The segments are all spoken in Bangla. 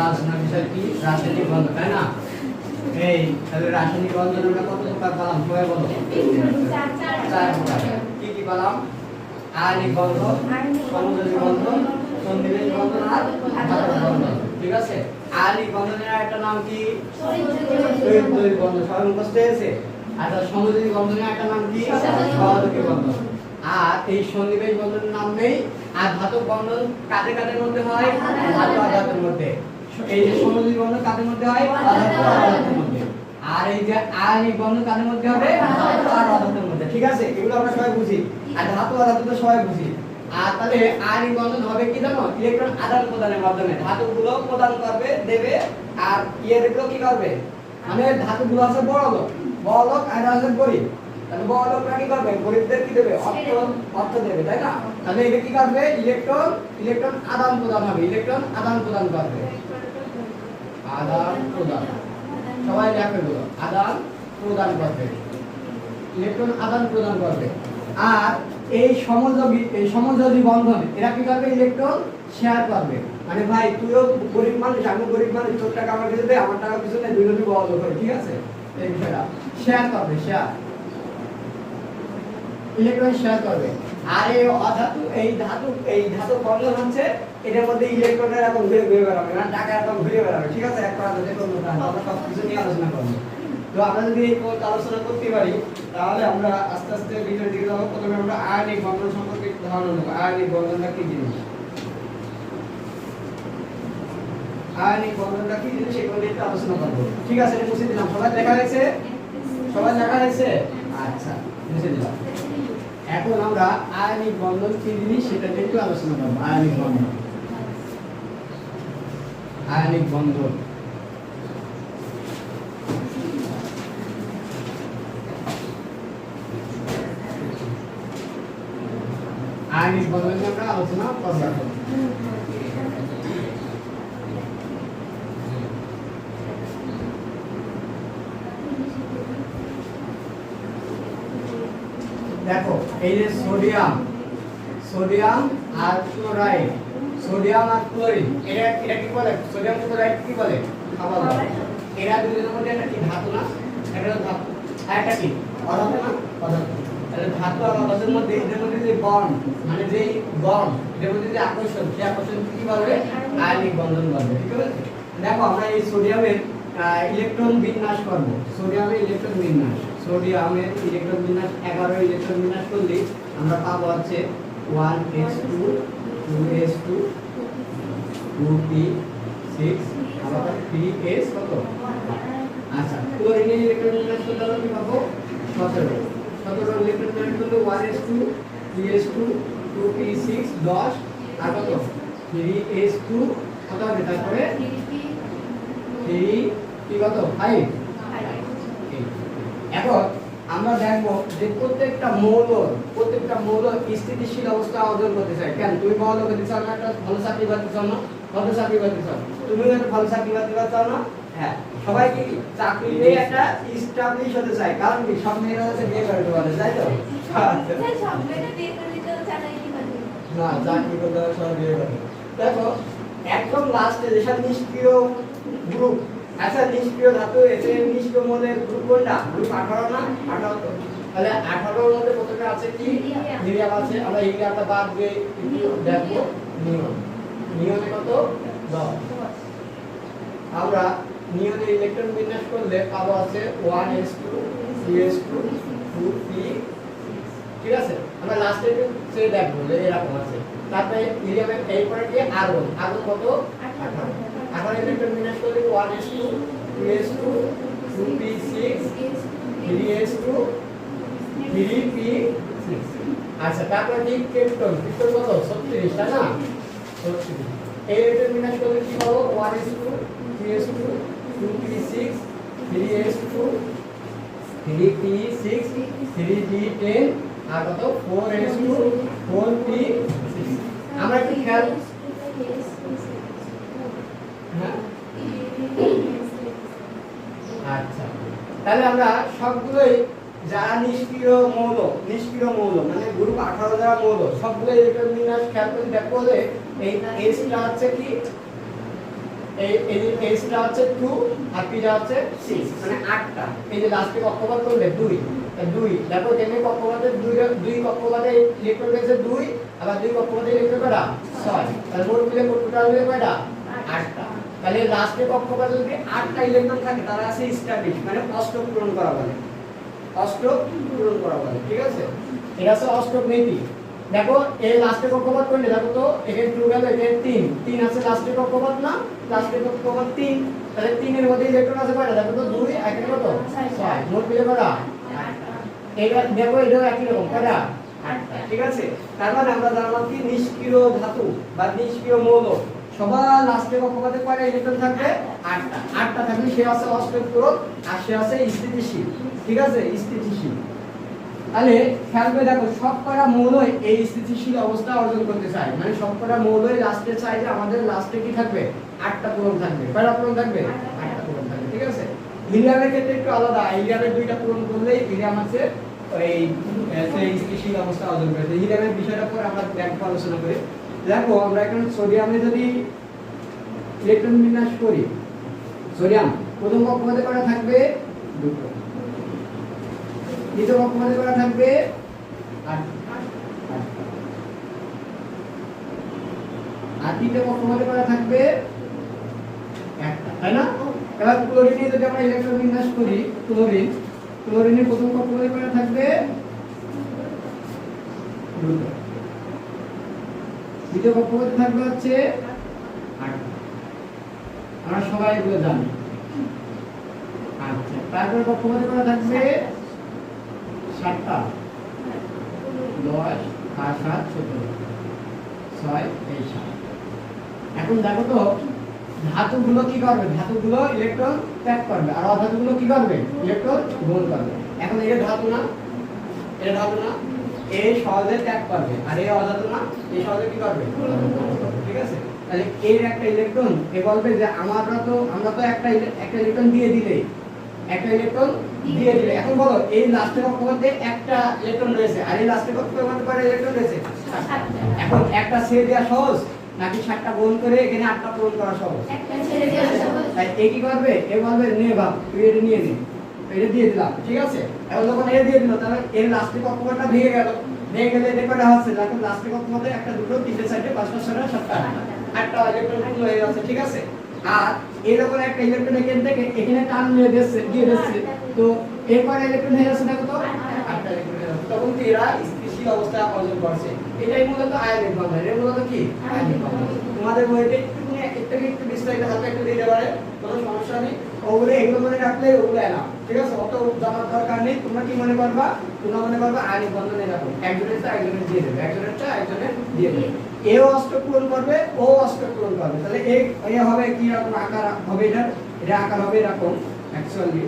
আলোচনার বিষয় কি রাসায়নিক বন্ধন, তাই না? এই তাহলে রাসায়নিক বন্ধন আমরা কত প্রকার পেলাম সবাই বলো? 4 প্রকার। কি কি পেলাম? আয়নিক বন্ধন, সমযোজী বন্ধন, সন্নিবেশ বন্ধন আর ধাতব বন্ধন। ঠিক আছে? আয়নিক বন্ধনের একটা নাম কি? তড়িৎ বন্ধন। সবার মুখস্থ হয়েছে? আর সমযোজী বন্ধনের একটা নাম কি? সহযোগী বন্ধন। আর এই সন্নিবেশ বন্ধনের নাম নেই। আর ধাতব বন্ধন কাদের কাদের মধ্যে হয়? ধাতু আর ধাতুর মধ্যে। এই যে সমযোজী বন্ধন কাদের মধ্যে হয়? অধাতু আর অধাতুর মধ্যে। আর এই যে আয়নিক বন্ধন কাদের মধ্যে হবে? ধাতু আর অধাতুর মধ্যে। ঠিক আছে? এগুলো আমরা সবাই বুঝি। আর ধাতু আর অধাতু তো সবাই বুঝি। আর তাহলে আয়নিক বন্ধন হবে কি জানো? ইলেকট্রন আদান প্রদানের মাধ্যমে ধাতুগুলো প্রদান করবে, দেবে, আর ইয়েগুলো কি করবে? মানে ধাতুগুলো আছে বড় লোক আর আছে গরিব। তাহলে বড় লোকরা কি করবে? গরিবদের কি দেবে? অর্থ দেবে, তাই না? তাহলে এটা কি করবে? ইলেকট্রন আদান প্রদান হবে, ইলেকট্রন আদান প্রদান করবে। আদান প্রদান, সবাই লেখে বলো, আদান প্রদান করবে, ইলেকট্রন আদান প্রদান করবে। আর এই সমযোজী বন্ধন এরা কি করবে? ইলেকট্রন শেয়ার করবে। মানে ভাই তুইও গরিব মানুষ, আমি গরিব মানুষ, তোর টাকা আমার কাছে দে, আমার টাকা কিছু নেই, দুইজনই বড় লোক হবে। ঠিক আছে? এই বিষয়টা শেয়ার করবে, শেয়ার, ইলেকট্রন শেয়ার করবে। আর এই ধাতু বন্ধন হচ্ছে এটার মধ্যে ইলেকট্রনের এরকম ঘুরে বেড়াবে, মানে টাকা এরকম ঘুরে বেড়াবে। ঠিক আছে? একটা আমরা সব কিছু নিয়ে আলোচনা করবো। তো আমরা যদি এই আলোচনা করতে পারি তাহলে আমরা আস্তে আস্তে ভিতরের দিকে যাবো। প্রথমে আমরা আয়নিক বন্ধন সম্পর্কে একটু ধারণা নেব। আয়নিক বন্ধনটা কি জিনিস? আয়নিক বন্ধনটা কি জিনিস সেগুলো নিয়ে একটু আলোচনা করবো। ঠিক আছে? এটা মুছে দিলাম। সবাই লেখা হয়েছে? সবাই লেখা হয়েছে? আচ্ছা, মুছে দিলাম। এখন আমরা আয়নিক বন্ধন কি জিনিস সেটা নিয়ে একটু আলোচনা করবো। আয়নিক বন্ধন, আয়নিক বন্ধন আয়নিক বন্ধন নিয়ে আমরা আলোচনা করবো। দেখো এই যে সোডিয়াম আর ক্লোরাইড, সোডিয়াম আর ক্লোরিন, এটা কি বলে? সোডিয়াম ক্লোরাইড কি বলে? খাবার বলে। এরা দুজনের মধ্যে একটা কি ধাতু না? এটা ধাতু। আর একটা কি অধাতু না? অধাতু। তাহলে ধাতু আর অধাতুর মধ্যে এদের মধ্যে যে বন্ড, মানে যেই বন্ড, এদের মধ্যে যে আকর্ষণ, সেই আকর্ষণ কি বলবে? আয়নিক বন্ধন বলবে। ঠিক আছে? দেখো আমরা এই সোডিয়ামের ইলেকট্রন বিন্যাস করব। সোডিয়ামের ইলেকট্রন বিন্যাস, সোডিয়ামের ইলেকট্রন বিন্যাস 11 ইলেকট্রন বিন্যাস করলে আমরা পাবো হচ্ছে 1s2 2s2 2p6 আবার 3s কত? আচ্ছা, ক্লোরিনের ইলেকট্রন বিন্যাস করতে হলে কি পাবো? 17 ইলেকট্রন বিন্যাস করলে 1s2 3s2 2p6 10 আর কত? 3s2 কত হবে? তারপরে 3 কি কত? 5। এখন আমরা দেখবো যে প্রত্যেকটা মৌল স্থিতিশীল অবস্থা অর্জন করতে চায়। কেন? তুমি ভালো করতে চাও না? একটা ভালো চাকরি পাতে চাও না? ভালো চাকরি পাতে চাও, তুমি একটা ভালো চাকরি পাতে চাও না? হ্যাঁ, সবাই কি চাকরি পেয়ে একটা এস্টাবলিশ হতে চায়। কারণ কি সব মেয়েরা হচ্ছে বিয়ে করতে পারে, তাই তো? সব মেয়েরা বিয়ে করতে চায় না, চাকরি করতে হয় সব বিয়ে করে। দেখো একদম লাস্টে যেসব নিষ্ক্রিয় গ্রুপ, আচ্ছা নিষ্ক্রিয় ধাতু এতে নিষ্ক্রিয় মৌলের গ্রুপ কোনটা? গ্রুপ 18 না? 18। তাহলে 18 এর মধ্যে প্রথমে আছে কি? হিলিয়াম আছে। আমরা হিলিয়ামটা বাদ দিয়ে দেখবো নিয়ন। নিয়নে কত? 10। আমরা নিয়নের ইলেকট্রন বিন্যাস করলে পাবো আছে 1s2 3s2 2p। ঠিক আছে? আমরা লাস্টে একটু দেখবো যে এরকম আছে। তারপরে হিলিয়ামের এরপরে কি? আর্গন। আর্গন কত? 18। এখন ইলেকট্রন বিন্যাস করলে 1s2 2s2 2p6 3s2 3p6। আচ্ছা, তারপরে কি? ক্রিপ্টন কত? 36, তাই না? 36। এই ইলেকট্রন বিন্যাস করলে কি পাবো? 1s2 3s2 2p6 3s2 3p6 3p10 আর কত? 4s2 4p6। আমরা কি খেয়াল আচ্ছা, তাহলে আমরা সবগুলোই যারা নিষ্ক্রিয় মৌল মানে গ্রুপ 18 যারা মৌল সবগুলো ইলেকট্রন বিন্যাস খেয়াল করে দেখো যে এই এসটা হচ্ছে কি এই এইচটা হচ্ছে 2 আর পিটা হচ্ছে 6 মানে 8টা। এই যে লাস্টে কক্ষপথ করলে 2 2 দেখো কেমনে কক্ষপথে 2 কক্ষপথে ইলেকট্রন রয়েছে 2 আবার 2 কক্ষপথে ইলেকট্রন কয়টা 6 তাহলে মোট মিলে টোটাল হলো কয়টা 8টা। তাহলে লাস্টে কক্ষপথে যদি 8টা ইলেকট্রন থাকে তারা আছে স্ট্যাবিল মানে অষ্টক পূরণ করা বলে, অষ্টক পূরণ করা বলে। ঠিক আছে, এটা হচ্ছে অষ্টক নীতি। দেখো এই লাস্টে কক্ষপথ করলে দেখো তো এখানে 2 গেল, এখানে 3 আছে লাস্টে কক্ষপথ না, লাস্টে কক্ষপথ 3, তাহলে 3 এর মধ্যে ইলেকট্রন আছে কয়টা দেখো তো 2 এখানে কত 6 মোট মিলে কয়টা 8টা। এটা দেখো এটাও একই রকম কয়টা 8টা। ঠিক আছে, তার মানে আমরা জানলাম কি নিষ্ক্রিয় ধাতু বা নিষ্ক্রিয় মৌল সবার লাস্টে কক্ষপথে কয়টা ইলেকট্রন থাকবে 8টা। 8টা থাকলে সে আছে অষ্টক পূরক আর সে আছে স্থিতিশীল। ঠিক আছে, স্থিতিশীল। তাহলে খেয়াল করে দেখো সবকটা মৌলই এই স্থিতিশীল অবস্থা অর্জন করতে চায়, মানে সবকটা মৌলই লাস্টে চাই যে আমাদের লাস্টে কি থাকবে 8টা পূরণ থাকবে। কয়টা পূরণ থাকবে 8টা পূরণ থাকবে। ঠিক আছে, হিলিয়ামের ক্ষেত্রে একটু আলাদা, হিলিয়ামের 2টা পূরণ করলেই হিলিয়াম আছে এই স্থিতিশীল অবস্থা অর্জন করে। হিলিয়ামের বিষয়টা পরে আমরা ব্যাখ্যা আলোচনা করি। দেখো আমরা এখন সোডিয়ামে যদি ইলেকট্রন বিন্যাস করি, সোডিয়াম প্রথম কক্ষপথে কয়টা থাকবে 2টো, দ্বিতীয় কক্ষপথে কয়টা থাকবে 8টা, আর তৃতীয় কক্ষপথে কয়টা থাকবে 1টা, তাই না? এবার ক্লোরিনে যদি আমরা ইলেকট্রন বিন্যাস করি, ক্লোরিনের প্রথম কক্ষপথে কয়টা থাকবে 2টো, দ্বিতীয় কক্ষপথে থাকবে হচ্ছে 8টা। আমরা সবাই এগুলো জানি। আচ্ছা, তারপরে কক্ষপথে কয়টা থাকবে 7টা, 10 আর 7 17 6 এই 7। এখন দেখো তো ধাতুগুলো কি করবে, ধাতুগুলো ইলেকট্রন ত্যাগ করবে আর অধাতুগুলো কি করবে ইলেকট্রন গ্রহণ করবে। এখন এটা ধাতু না, এটা ধাতু না, এই সহজে ত্যাগ করবে আর এই অধাতু না, এই সহজে কি করবে। ঠিক আছে, তাহলে এর একটা ইলেকট্রন এ বলবে যে আমরা তো একটা ইলেকট্রন দিয়ে দিলে, একটা ইলেকট্রন দিয়ে দিলে। এখন বলো এই লাস্টে কক্ষপথে একটা ইলেকট্রন রয়েছে আর এই লাস্টে কক্ষপথে কয়টা ইলেকট্রন রয়েছে 7টা। এখন একটা ছেড়ে দেওয়া সহজ নাকি 7টা গ্রহণ করে এখানে 8টা পূরণ করা সহজ? একটা ছেড়ে দেওয়া সহজ। তাই এ কি করবে, এ বলবে নে বাপ তুই এটা নিয়ে নে, এটা দিয়ে দিলাম। ঠিক আছে, এখন যখন এ দিয়ে দিল তাহলে এর লাস্টে কক্ষপথটা ভেঙে গেল, ভেঙে গেলে এটা কয়টা হচ্ছে দেখো লাস্টে কক্ষপথে একটা দুটো তিনটে চারটে পাঁচটা ছয়টা সাতটা 8টা ইলেকট্রন পূর্ণ হয়ে যাচ্ছে। ঠিক আছে, আর এরকম একটা ইলেকট্রন এখান থেকে এখানে টান দিয়ে দিচ্ছে তো এর পরে ইলেকট্রন হয়ে যাচ্ছে দেখো তো 8টা ইলেকট্রন হয়ে যাচ্ছে। তখন কি এরা স্থিতিশীল অবস্থা অর্জন করছে। এটাই মূলত আয়নিক বন্ধন। এর মূলত কি আয়নিক বন্ধন। তোমাদের বইতে একটু বিস্তারিত হালকা একটু দিতে পারে, কোনো সমস্যা নেই। ওগুলো এগুলো মনে রাখলে ওগুলো এলাম। ঠিক আছে, অত জানার দরকার নেই। তোমরা কি মনে করবা, তোমরা মনে করবা আয়নিক বন্ধন এরকম একজনের তো একজনের দিয়ে দেবে, একজনের তো একজনের দিয়ে দেবে। এও অষ্টক পূরণ করবে, ও অষ্টক পূরণ করবে। তাহলে এই হবে কি রকম আকার হবে, এটা আকার হবে এরকম অ্যাকচুয়ালি।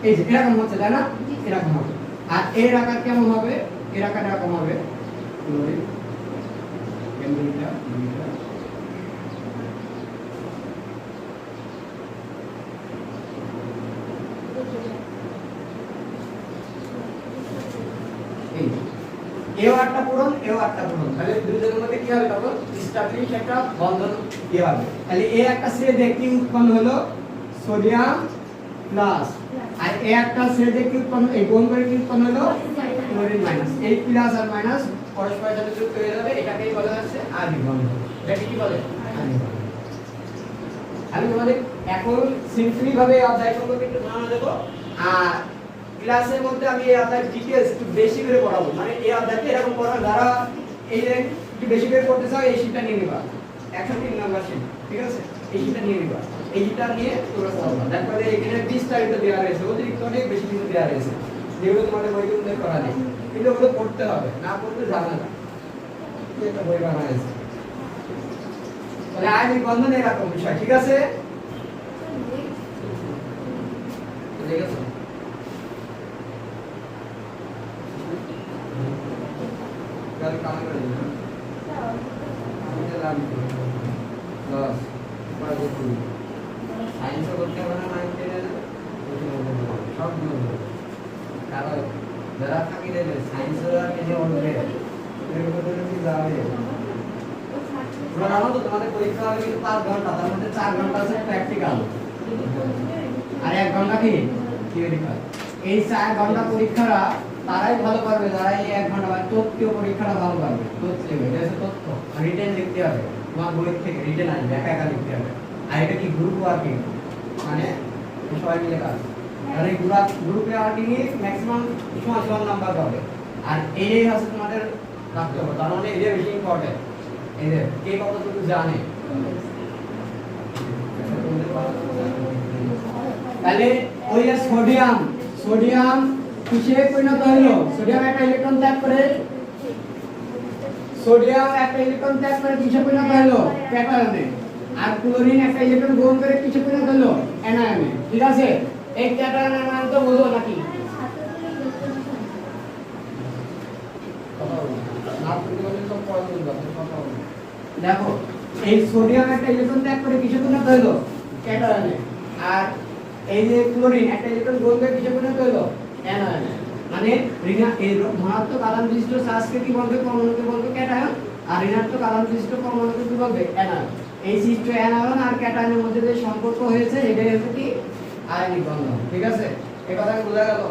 এই যে এরকম হচ্ছে তাই না, এরকম হবে। আর এর আকার কেমন হবে, এর আকার এরকম হবে। এও একটা পূরণ, এও একটা পূরণ, তাহলে দুইজনের মধ্যে কি হবে তখন স্টাবলিশ একটা বন্ধন কি হবে। তাহলে এ একটা ছেদে কি উৎপন্ন হলো সোডিয়াম প্লাস, আর এ একটা ছেদে কি উৎপন্ন এই গুণ করে কি উৎপন্ন হলো ক্লোরিন মাইনাস। এই প্লাস আর মাইনাস পরস্পরের সাথে যুক্ত হয়ে যাবে, এটাকেই বলা হচ্ছে আণবিক বন্ধন। এটাকে কি বলে আণবিক বন্ধন। আমি তোমাদের এখন সিম্পলি ভাবে এই অধ্যায় সম্পর্কে একটু ধারণা দেব, আর ক্লাসের মধ্যে আমি এই অধ্যায়ের ডিটেইলস একটু বেশি করে পড়াবো। মানে এই অধ্যায়টা এরকম পড়া যারা এই একটু বেশি করে পড়তে চাও এই শীটটা নিয়ে নিবা, 103 নাম্বার শীট। ঠিক আছে, এই শীটটা নিয়ে নিবা, এই শীটটা নিয়ে তোমরা পড়বা। দেখো এখানে বিস্তারিত দেওয়া রয়েছে, অতিরিক্ত অনেক বেশি কিছু দেওয়া রয়েছে যেগুলো তোমাদের বইতে উল্লেখ করা নেই, কিন্তু ওগুলো পড়তে হবে, না পড়তে জানা না। একটা বই বানানো হয়েছে। তাহলে আণবিক বন্ধন এরকম বিষয়। ঠিক আছে, ঠিক আছে। कल काम करेंगे আমি লাভ লস পড়া করতে সায়েন্স করতে হবে না 9 10 সব গুলো কারণ যারা থাকি দেবে সায়েন্স আর কিছু হবে জানো তো তোমাদের পরীক্ষা হবে কিন্তু 5 ঘন্টা, তার মধ্যে 4 ঘন্টা আছে প্র্যাকটিক্যাল আর 1 ঘন্টা কি থিওরিক্যাল। এই 4 ঘন্টা পরীক্ষাটা তারাই ভালো পারবে যারা এই 1 ঘন্টা বা তথ্য পরীক্ষাটা ভালো পারবে। তথ্য এটা হচ্ছে তথ্য, রিটেন লিখতে হবে, তোমার বই থেকে রিটেন আসবে, একা একা লিখতে হবে। আর এটা কি গ্রুপ ওয়ার্কিং, মানে সবাই মিলে কাজ। আর এই গ্রুপ ওয়ার্কিং এ ম্যাক্সিমাম সমান নাম্বার পাবে। আর এই হচ্ছে তোমাদের রাখতে হবে, তার মানে এটা বেশি ইম্পর্টেন্ট। এই যে কে কতটুকু জানে, তাহলে ওই যে সোডিয়াম কিসে পরিণত হলো? সোডিয়াম একটা ইলেকট্রন ত্যাগ করে কিসে পরিণত হলো? ক্যাটায়নে। আর ক্লোরিন একটা ইলেকট্রন গ্রহণ করে কিসে পরিণত হলো? অ্যানায়নে। ঠিক আছে, এই ক্যাটায়ন অ্যানায়ন তো বোঝো নাকি? দেখো এই সোডিয়াম একটা ইলেকট্রন ত্যাগ করে কিসে পরিণত হলো? ক্যাটায়নে। আর এই যে ক্লোরিন একটা ইলেকট্রন গ্রহণ করে কিসে পরিণত হলো? অ্যানায়নে। মানে এই ধনাত্মক আধান বিশিষ্ট চার্জকে কি বলবে? পরমাণুকে বলবে ক্যাটায়ন। আর ঋণাত্মক আধান বিশিষ্ট পরমাণুকে কি বলবে? অ্যানায়ন। এই সৃষ্ট অ্যানায়ন আর ক্যাটায়নের মধ্যে যে সম্পর্ক হয়েছে এটাই হচ্ছে কি আয়নিক বন্ধন। ঠিক আছে, এই কথা বোঝা গেল?